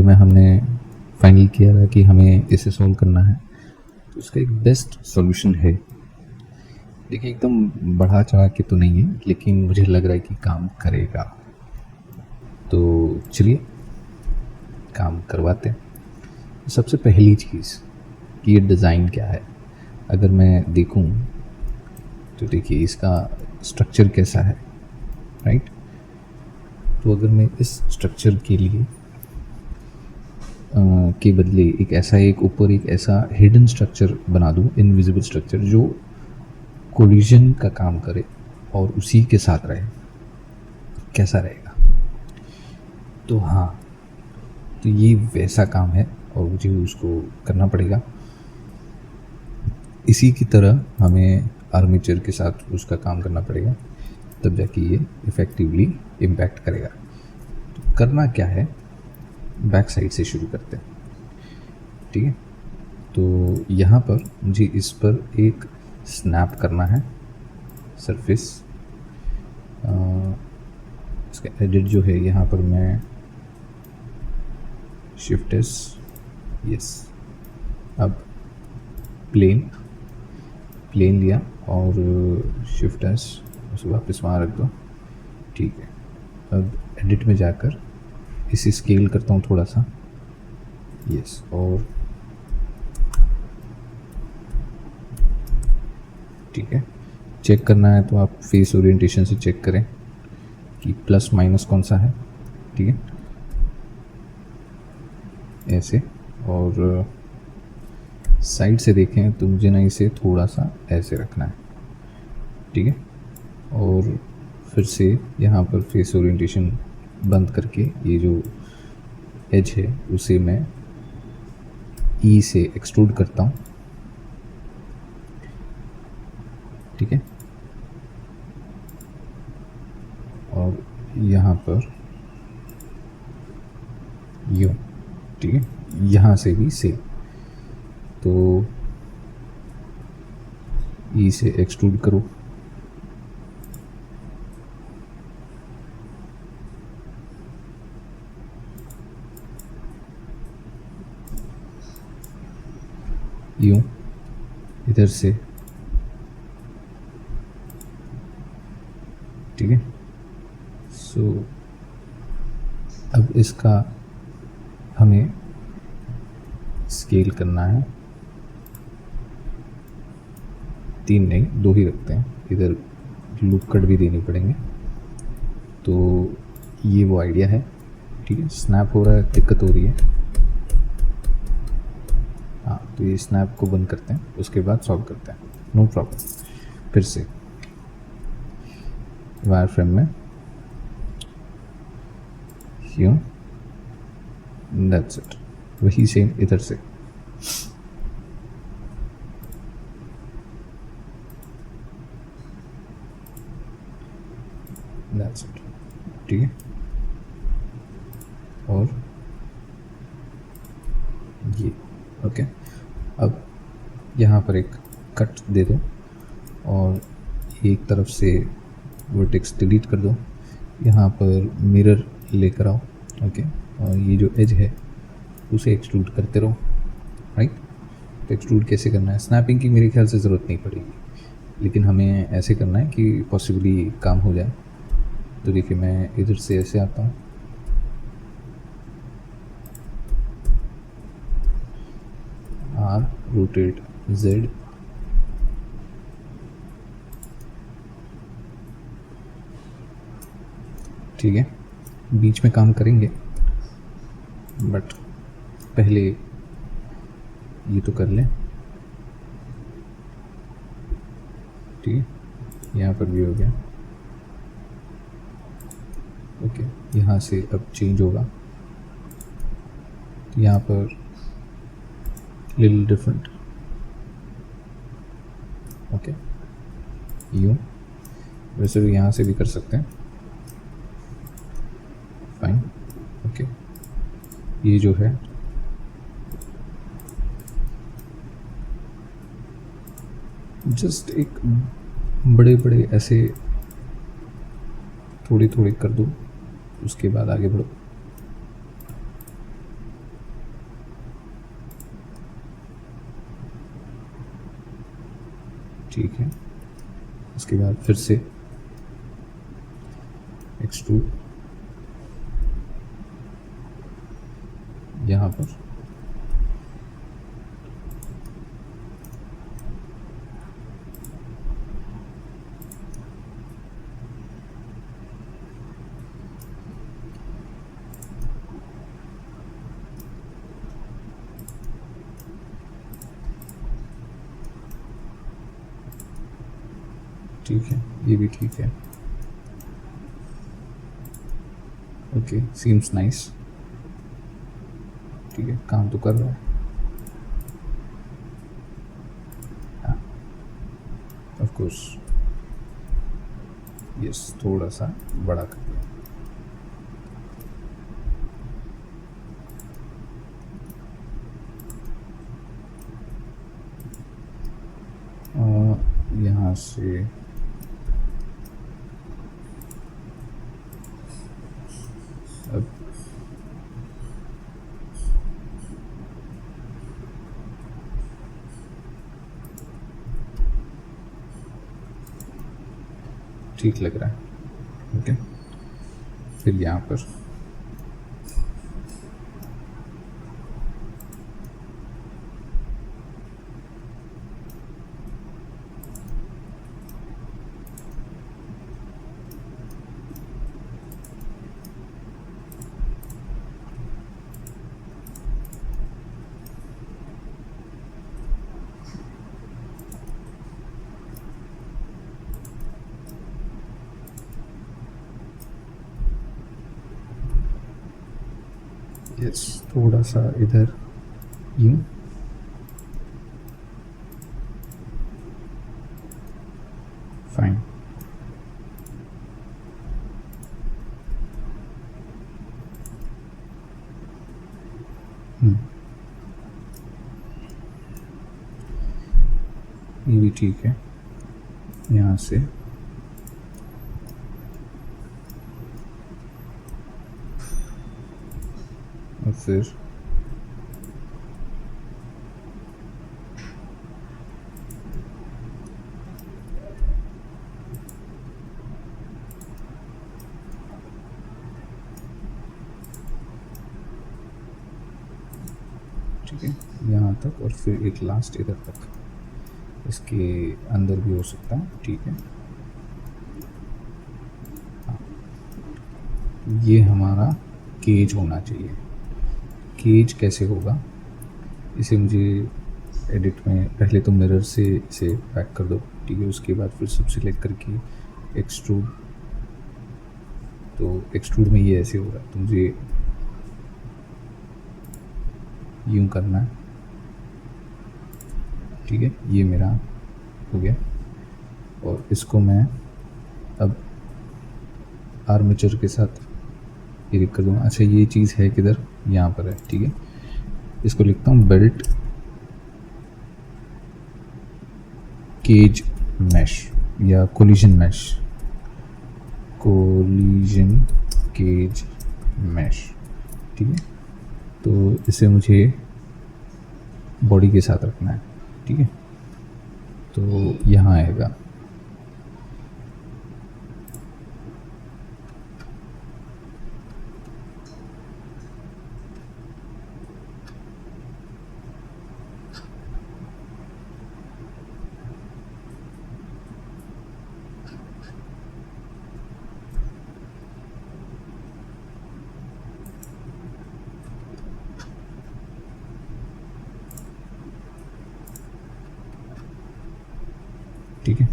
में हमने फाइनल किया था कि हमें इसे सॉल्व करना है, तो इसका एक बेस्ट सॉल्यूशन है। देखिए एकदम बढ़ा चढ़ा के तो नहीं है, लेकिन मुझे लग रहा है कि काम करेगा। तो चलिए काम करवाते हैं। सबसे पहली चीज़ कि ये डिज़ाइन क्या है। अगर मैं देखूं तो देखिए इसका स्ट्रक्चर कैसा है, राइट। तो अगर मैं इस स्ट्रक्चर के लिए के बदले एक ऊपर एक ऐसा हिडन स्ट्रक्चर बना दूं, इनविजिबल स्ट्रक्चर जो कोलिजन का काम करे और उसी के साथ रहे, कैसा रहेगा। तो हाँ, तो ये वैसा काम है और मुझे उसको करना पड़ेगा। इसी की तरह हमें आर्मेचर के साथ उसका काम करना पड़ेगा, तब जाके ये इफ़ेक्टिवली इम्पैक्ट करेगा। तो करना क्या है, बैक साइड से शुरू करते हैं, ठीक है। तो यहाँ पर मुझे इस पर एक स्नैप करना है सरफेस। इसका एडिट जो है यहाँ पर मैं शिफ्ट एस, यस। अब प्लेन लिया और शिफ्ट एस उसे वापस वहाँ रख दो, ठीक है। अब एडिट में जाकर इसे स्केल करता हूँ थोड़ा सा, यस। और ठीक है, चेक करना है तो आप फेस ओरिएंटेशन से चेक करें कि प्लस माइनस कौन सा है, ठीक है, ऐसे। और साइड से देखें तो मुझे ना इसे थोड़ा सा ऐसे रखना है, ठीक है। और फिर से यहाँ पर फेस ओरिएंटेशन बंद करके ये जो एज है उसे मैं ई से एक्सट्रूड करता हूँ, ठीक है। और यहाँ पर यूँ, ठीक है, यहाँ से भी सेम। तो ई से एक्सट्रूड करो, यूँ इधर से, ठीक है। सो अब इसका हमें स्केल करना है, 3 नहीं 2 ही रखते हैं, इधर लूप कट भी देनी पड़ेंगे। तो ये वो आइडिया है, ठीक है। स्नैप हो रहा है, दिक्कत हो रही है, हाँ। तो ये स्नैप को बंद करते हैं, उसके बाद सॉल्व करते हैं, नो प्रॉब्लम। फिर से वायर फ्रेम में यूँ, दैट्स इट। वही सेम इधर से, दैट्स इट, ठीक है। और ये ओके। अब यहाँ पर एक कट दे दो और एक तरफ से वर्टेक्स डिलीट कर दो, यहाँ पर मिरर लेकर आओ, ओके। और ये जो एज है उसे एक्सट्रूड करते रहो, राइट। तो एक्सट्रूड कैसे करना है, स्नैपिंग की मेरे ख्याल से ज़रूरत नहीं पड़ेगी, लेकिन हमें ऐसे करना है कि पॉसिबली काम हो जाए। तो देखिए मैं इधर से ऐसे आता हूँ, आर रोटेट जेड, ठीक है। बीच में काम करेंगे, बट पहले ये तो कर लें, ठीक है। यहाँ पर भी हो गया, ओके। यहाँ से अब चेंज होगा, तो यहाँ पर लिटिल डिफरेंट, ओके। यूँ वैसे भी यहाँ से भी कर सकते हैं, फाइन, ओके। ये जो है जस्ट एक बड़े बड़े ऐसे थोड़ी थोड़ी कर दो, उसके बाद आगे बढ़ो, ठीक है। उसके बाद फिर से एक्सट्रूड यहाँ पर, ठीक है, ये भी ठीक है। Okay, seems nice. ठीक है, काम तो कर रहा है। हाँ, ऑफ कोर्स, यस, थोड़ा सा बड़ा कर दिया। यहाँ से अब ठीक लग रहा है। ओके, फिर यहाँ पर यस, थोड़ा सा इधर यूं, फाइन। ये भी ठीक है। यहाँ से और फिर ठीक है, यहाँ तक, और फिर एक लास्ट इधर तक, इसके अंदर भी हो सकता है। ठीक है, हाँ, ये हमारा केज होना चाहिए। केज कैसे होगा, इसे मुझे एडिट में पहले तो मिरर से इसे पैक कर दो। ठीक है, उसके बाद फिर सब सिलेक्ट करके एक्सट्रूड, तो एक्सट्रूड में ये ऐसे होगा, तो मुझे यूं करना है। ठीक है, ये मेरा हो गया, और इसको मैं अब आर्मेचर के साथ एडिट कर दूँगा। अच्छा, ये चीज़ है किधर, यहाँ पर है। ठीक है, इसको लिखता हूँ बेल्ट केज मैश या collision mesh, collision cage mesh. ठीक है, तो इसे मुझे बॉडी के साथ रखना है। ठीक है, तो यहाँ आएगा। ठीक है,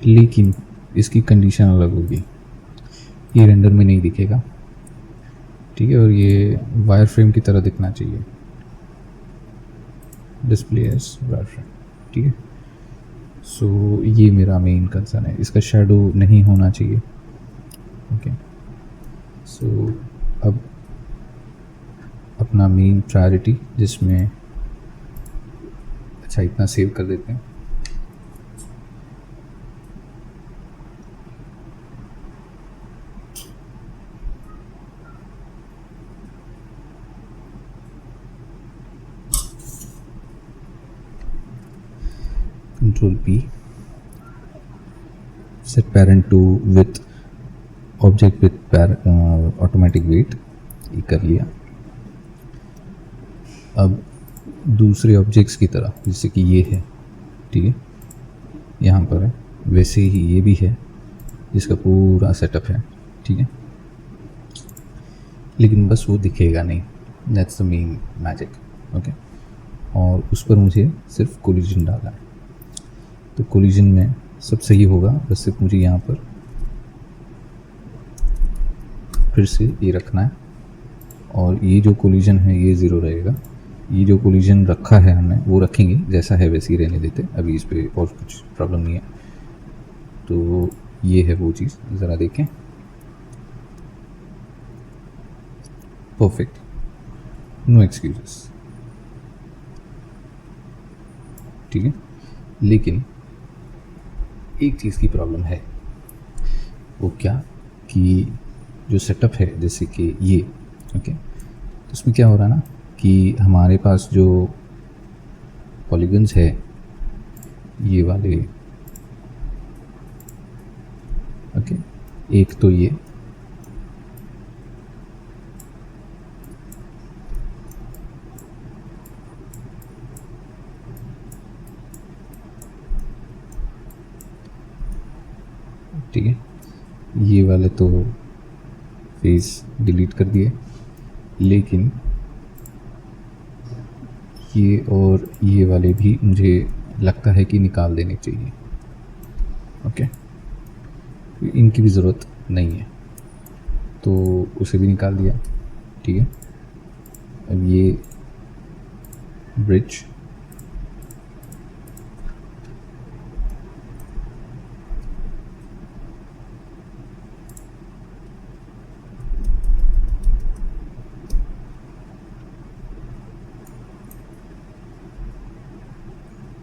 लेकिन इसकी कंडीशन अलग होगी, ये रेंडर में नहीं दिखेगा। ठीक है, और ये वायर फ्रेम की तरह दिखना चाहिए, डिस्प्ले एज वायर फ्रेम। ठीक है, सो ये मेरा मेन कंसर्न है, इसका शेडो नहीं होना चाहिए। ओके, सो अब अपना मेन प्रायोरिटी, जिसमें अच्छा इतना सेव कर देते हैं। Control P, set parent to with object with automatic weight, ये कर लिया। अब दूसरे ऑब्जेक्ट्स की तरह, जैसे कि ये है, ठीक है, यहाँ पर है, वैसे ही ये भी है जिसका पूरा सेटअप है, ठीक है, लेकिन बस वो दिखेगा नहीं, that's the main magic, okay. और उस पर मुझे सिर्फ कोलिजन डालना है, तो कोलिजन में सब सही होगा, बस सिर्फ मुझे यहाँ पर फिर से ये रखना है, और ये जो कोलिजन है ये ज़ीरो रहेगा, ये जो कोलिजन रखा है हमने वो रखेंगे, जैसा है वैसे ही रहने देते, अभी इस पर और कुछ प्रॉब्लम नहीं है। तो ये है वो चीज़, ज़रा देखें, परफेक्ट, नो एक्सक्यूजेस, ठीक है। लेकिन एक चीज़ की प्रॉब्लम है, वो क्या कि जो सेटअप है, जैसे कि ये, ओके, तो उसमें क्या हो रहा है ना कि हमारे पास जो पॉलीगन्स है ये वाले, ओके, एक तो ये, ठीक है, ये वाले तो फेस डिलीट कर दिए, लेकिन ये और ये वाले भी मुझे लगता है कि निकाल देने चाहिए, ओके, इनकी भी ज़रूरत नहीं है, तो उसे भी निकाल दिया, ठीक है। अब ये ब्रिज,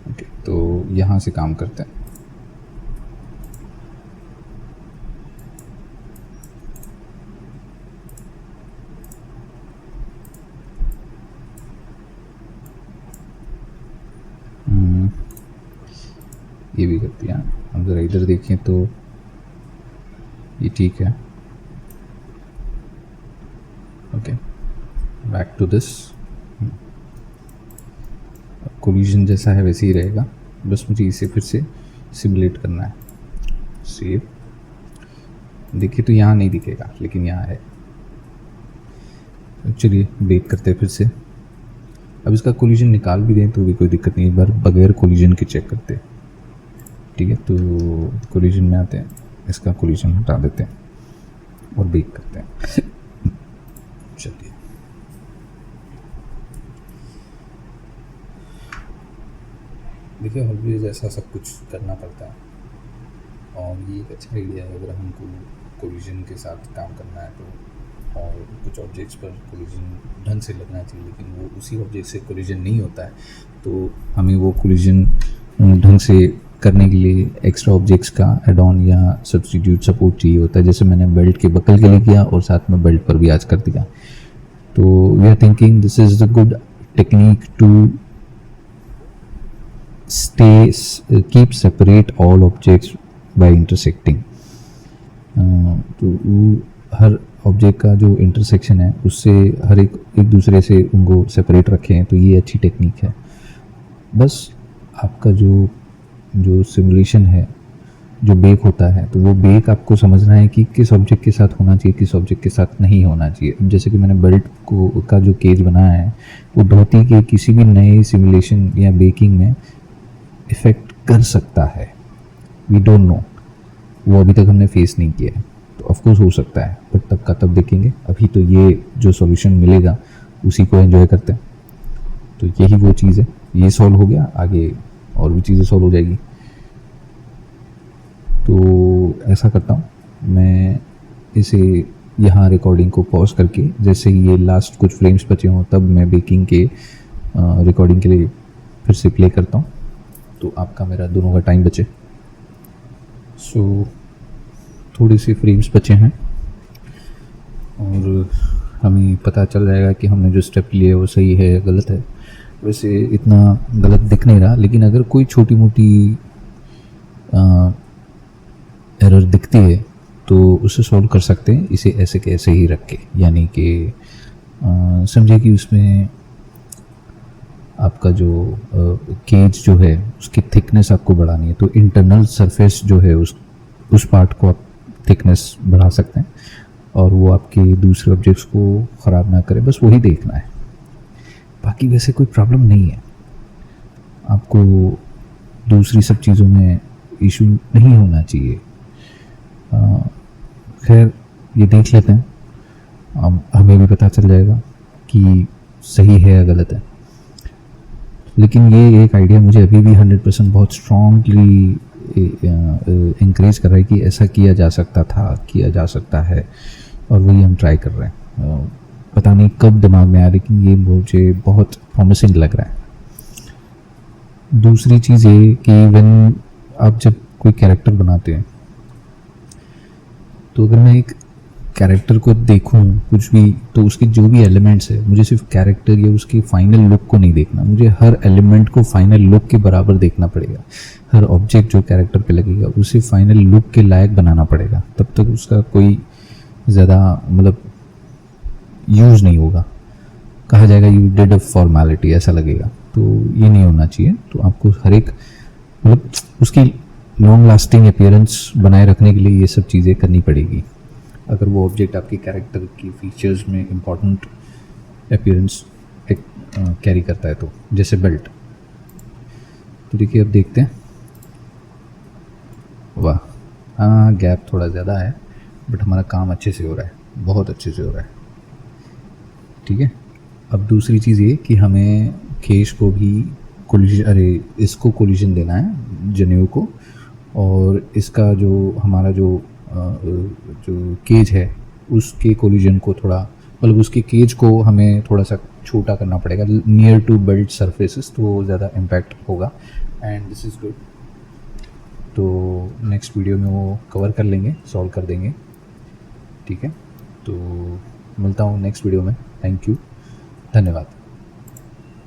ओके, तो यहाँ से काम करते हैं। ये भी कर दिया। अब ज़रा इधर देखें तो ये ठीक है, okay, back to this, collision जैसा है वैसे ही रहेगा, बस मुझे इसे फिर से सिमुलेट करना है, सेव, देखिए तो यहाँ नहीं दिखेगा लेकिन यहाँ है। चलिए बेक करते हैं फिर से। अब इसका कोलिजन निकाल भी दें तो भी कोई दिक्कत नहीं, एक बार बगैर कोलिजन के चेक करते हैं, ठीक है। तो कोलिजन में आते हैं, इसका कोलिजन हटा देते हैं और बेक करते हैं। चलिए, देखिए ऑलवेज ऐसा सब कुछ करना पड़ता है, और ये एक अच्छा आइडिया है अगर हमको कोलिजन के साथ काम करना है तो। और कुछ ऑब्जेक्ट्स पर कोलिजन ढंग से लगना चाहिए, लेकिन वो उसी ऑब्जेक्ट से कोलिजन नहीं होता है, तो हमें वो कोलिजन ढंग से करने के लिए एक्स्ट्रा ऑब्जेक्ट्स का एड ऑन या सब्स्टिट्यूट सपोर्ट चाहिए होता है, जैसे मैंने बेल्ट के बकल के लिए किया और साथ में बेल्ट पर भी आज कर दिया। तो we are thinking this is the good technique to keep separate all objects by intersecting. तो हर ऑब्जेक्ट का जो इंटरसेक्शन है उससे हर एक दूसरे से उनको सेपरेट रखें, तो ये अच्छी टेक्निक है। बस आपका जो सिमुलेशन है, जो बेक होता है, तो वो बेक आपको समझना है कि किस ऑब्जेक्ट के साथ होना चाहिए, किस ऑब्जेक्ट के साथ नहीं होना चाहिए। अब जैसे कि मैंने बेल्ट का जो केज बनाया है वो धोती के किसी भी नए सिमुलेशन या बेकिंग में इफ़ेक्ट कर सकता है, वी डोंट नो, वो अभी तक हमने फेस नहीं किया है, तो ऑफकोर्स हो सकता है, बट तब का तब देखेंगे। अभी तो ये जो सॉल्यूशन मिलेगा उसी को एंजॉय करते हैं। तो यही वो चीज़ है, ये सॉल्व हो गया, आगे और भी चीज़ें सॉल्व हो जाएगी। तो ऐसा करता हूँ मैं, इसे यहाँ रिकॉर्डिंग को पॉज करके, जैसे ही ये लास्ट कुछ फ्रेम्स बचे हों तब मैं बेकिंग के रिकॉर्डिंग के लिए फिर से प्ले करता हूँ, तो आपका मेरा दोनों का टाइम बचे। सो थोड़ी सी फ्रेम्स बचे हैं और हमें पता चल जाएगा कि हमने जो स्टेप लिए वो सही है या गलत है। वैसे इतना गलत दिख नहीं रहा, लेकिन अगर कोई छोटी मोटी एरर दिखती है तो उसे सॉल्व कर सकते हैं इसे ऐसे के ऐसे ही रख के। यानी कि समझे कि उसमें आपका जो केज जो है उसकी थिकनेस आपको बढ़ानी है, तो इंटरनल सरफेस जो है उस पार्ट को आप थिकनेस बढ़ा सकते हैं और वो आपके दूसरे ऑब्जेक्ट्स को ख़राब ना करे, बस वही देखना है। बाकी वैसे कोई प्रॉब्लम नहीं है, आपको दूसरी सब चीज़ों में इशू नहीं होना चाहिए। खैर ये देख लेते हैं, हमें भी पता चल जाएगा कि सही है या गलत है। लेकिन ये एक आइडिया मुझे अभी भी 100% बहुत स्ट्रॉन्गली इंकरेज कर रहा है कि ऐसा किया जा सकता था, किया जा सकता है, और वही हम ट्राई कर रहे हैं। पता नहीं कब दिमाग में आया, लेकिन ये मुझे बहुत प्रॉमिसिंग लग रहा है। दूसरी चीज़ ये कि व्हेन आप जब कोई कैरेक्टर बनाते हैं, तो अगर मैं एक कैरेक्टर को देखूं कुछ भी, तो उसके जो भी एलिमेंट्स है, मुझे सिर्फ कैरेक्टर या उसकी फाइनल लुक को नहीं देखना, मुझे हर एलिमेंट को फाइनल लुक के बराबर देखना पड़ेगा। हर ऑब्जेक्ट जो कैरेक्टर पे लगेगा उसे फाइनल लुक के लायक बनाना पड़ेगा, तब तक उसका कोई ज़्यादा मतलब यूज़ नहीं होगा। कहा जाएगा यू डिड अ फॉर्मेलिटी, ऐसा लगेगा, तो ये नहीं होना चाहिए। तो आपको हर एक मतलब उसकी लॉन्ग लास्टिंग अपीयरेंस बनाए रखने के लिए ये सब चीज़ें करनी पड़ेगी। अगर वो ऑब्जेक्ट आपके कैरेक्टर की फीचर्स में इम्पॉर्टेंट अपीयरेंस कैरी करता है, तो जैसे बेल्ट। तो देखिए अब देखते हैं। वाह, हाँ गैप थोड़ा ज़्यादा है, बट हमारा काम अच्छे से हो रहा है, बहुत अच्छे से हो रहा है। ठीक है, अब दूसरी चीज़ ये कि हमें केश को भी इसको कोलिजन देना है जनेऊ को, और इसका जो हमारा जो केज है उसके कोलिजन को थोड़ा मतलब उसके केज को हमें थोड़ा सा छोटा करना पड़ेगा नियर टू बेल्ट सरफेसेस, तो ज़्यादा इम्पैक्ट होगा। And this is good. तो नेक्स्ट वीडियो में वो कवर कर लेंगे, सॉल्व कर देंगे। ठीक है, तो मिलता हूँ नेक्स्ट वीडियो में। थैंक यू, धन्यवाद।